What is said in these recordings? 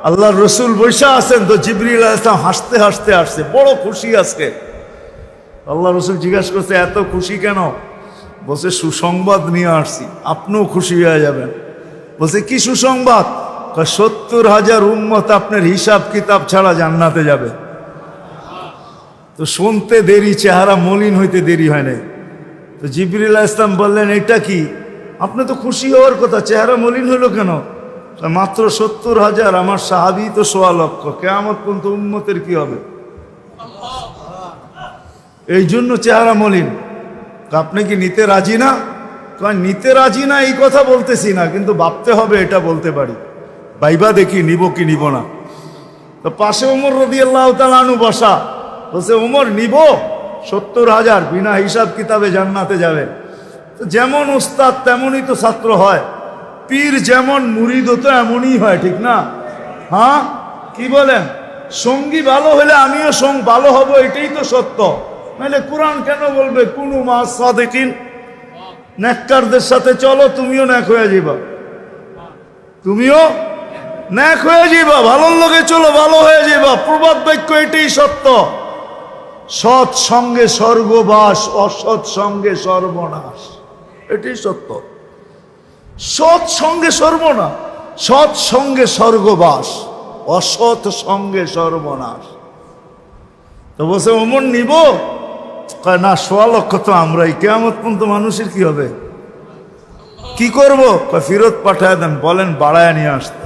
আল্লাহর রসুল বৈশা আছেন, তো জিবরিল আলাইহিস সালাম হাসতে হাসতে আসছে, বড় খুশি আজকে। আল্লাহ রসুল জিজ্ঞাসা করছে, এত খুশি কেন? বলছে, সুসংবাদ নিয়ে আসছি, আপনিও খুশি হয়ে যাবেন। বলছে, কি সুসংবাদ? 70,000 উম্মত আপনার হিসাব কিতাব ছাড়া জান্নাতে যাবে। তো শুনতে দেরি, চেহারা মলিন হইতে দেরি হয় নাই। তো জিবরিল আলাইহিস সালাম বললেন, এটা কি? আপনি তো খুশি হওয়ার কথা, চেহারা মলিন হলো কেন? মাত্র 70,000, আমার সাহাবী তো 1.25 লক্ষ, কিয়ামত পর্যন্ত উম্মতের কি হবে? এই জন্য চেহারা মলিন। আপনি কি নিতে রাজি না? নিতে রাজি না এই কথা বলতেছি না, কিন্তু ভাবতে হবে এটা বলতে পারি। ভাইবা দেখি নিব কি নিব না। তো পাশে ওমর রাদিয়াল্লাহু তাআলা আনহু বসা। বলছে, ওমর নিব 70,000, বিনা হিসাব কিতাবে জান্নাতে যাবে। তো যেমন উস্তাদ তেমনই তো ছাত্র হয়, পীর যেমন মুরিদ তো এমনই হয়, ঠিক না? হ্যাঁ, কি বলেন? সঙ্গী ভালো হলে আমিও ভালো হব, এটাই তো সত্য। নাহলে কোরআন কেন বলবে কুনু মা সাদিকিন? নেককারদের সাথে চলো, তুমিও নেক হয়ে যাবা, তুমিও নেক হয়ে যাবা। ভালোর লোকে চলো, ভালো হয়ে যাবা। প্রবাদ বাক্য এটাই সত্য। সৎ সঙ্গে স্বর্গবাস, অসৎ সঙ্গে সর্বনাশ, এটাই সত্য। সৎ সঙ্গে সর্বনাশ, সৎ সঙ্গে স্বর্গবাস, অসৎ সঙ্গে সর্বনাশ। তো বলছে, ওমর নিব? কয় না, 1.25 লক্ষ তো আমরাই, কিয়ামত পর্যন্ত মানুষের কি হবে? কি করব? কয় ফেরত পাঠায় দেন, বলেন বাড়ায় নিয়ে আসতে।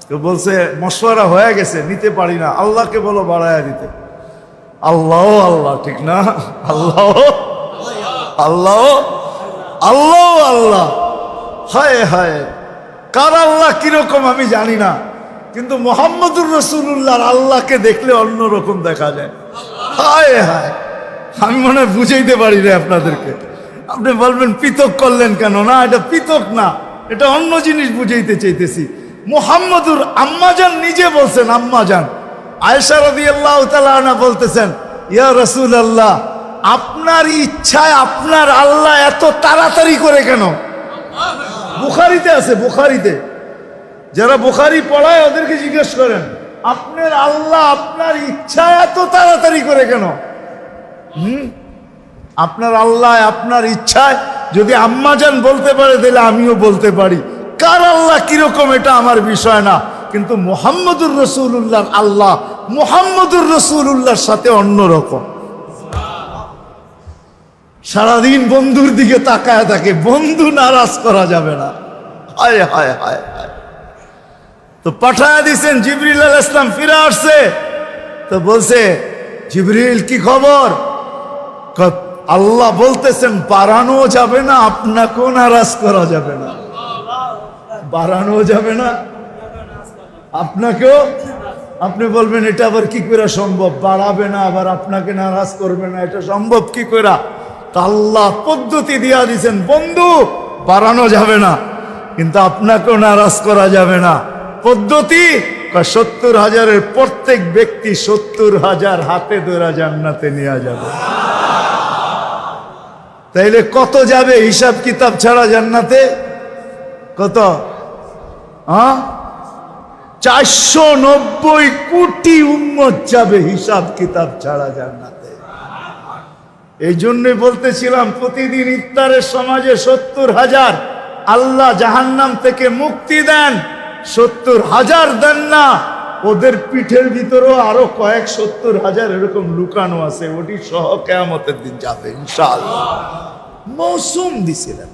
তো বলছে, মশওয়ারা হয়ে গেছে, নিতে পারি না, আল্লাহকে বলো বাড়ায় দিতে। আল্লাহ আল্লাহ, ঠিক না? আল্লাহ আল্লাহ আল্লাহ আল্লাহ, হায় হায়, কার আল্লাহ কিরকম আমি জানি না, কিন্তু মুহাম্মদুর রাসূলুল্লাহর আল্লাহকে দেখলে অন্যরকম দেখা যায়। হায় হায়, আমি মনে হয় বুঝাইতে পারি না আপনাদেরকে। আপনি বলবেন পৃথক করলেন কেন? না, এটা পৃথক না, এটা অন্য জিনিস বুঝাইতে চাইতেছি। মুহাম্মদুর আম্মাজান নিজে বলছেন, আম্মাজান আয়েশা রাদিয়াল্লাহু তাআলা আনহা বলতেছেন, ইয়া রাসূলুল্লাহ, আপনার ইচ্ছায় আপনার আল্লাহ এত তাড়াতাড়ি করে কেন? বুখারীতে আছে, বুখারীতে। যারা বুখারী পড়ায় ওদেরকে জিজ্ঞেস করেন, আপনার আল্লাহ আপনার ইচ্ছায় এত তাড়াতাড়ি করে কেন? আপনার আল্লাহ আপনার ইচ্ছায় যদি আম্মাজান বলতে পারে, তাহলে আমিও বলতে পারি। কার আল্লাহ কিরকম এটা আমার বিষয় না, কিন্তু মুহাম্মদুর রাসূলুল্লাহর আল্লাহ মুহাম্মদুর রাসূলুল্লাহর সাথে অন্যরকম। সারাদিন বন্ধুর দিকে তাকায় থাকে, বন্ধু নারাজ করা যাবে না। হায় হায় হায় হায়। তো পাঠায় দিয়েছেন, জিবরিল আলাইহিস সালাম ফিরে আসছে। তো বলছে, জিবরিল কি খবর? আল্লাহ বলতেছেন, বাড়ানো যাবে না, আপনাকেও নারাজ করা যাবে না। বাড়ানো যাবে না, আপনাকেও। আপনি বলবেন, এটা আবার কি করে সম্ভব? বাড়াবে না আবার আপনাকে নারাজ করবে না, এটা সম্ভব কি করে? আল্লাহ পদ্ধতি দিয়া দিয়েছেন, বন্ধু বাড়ানো যাবে না, কিন্তু আপনাকেও নারাজ করা যাবে না। পদ্ধতি 70,000-এর প্রত্যেক ব্যক্তি 70,000 হাতে ধরে জান্নাতে নিয়ে যাবে। তাইলে কত যাবে হিসাব কিতাব ছাড়া জান্নাতে? কত? 490 কোটি উম্মত যাবে হিসাব কিতাব ছাড়া জান্নাতে। এই জন্যই বলতেছিলাম, প্রতিদিন ইফতারের সমাজে 70,000 আল্লাহ জাহান্নাম থেকে মুক্তি দেন। 70,000 দেন না, ওদের পিঠের ভিতরেও আরো কয়েক 70,000 এরকম লুকানো আছে, ওটি সহ কিয়ামতের দিন যাবে ইনশাআল্লাহ। মৌসুম দিছিলেন।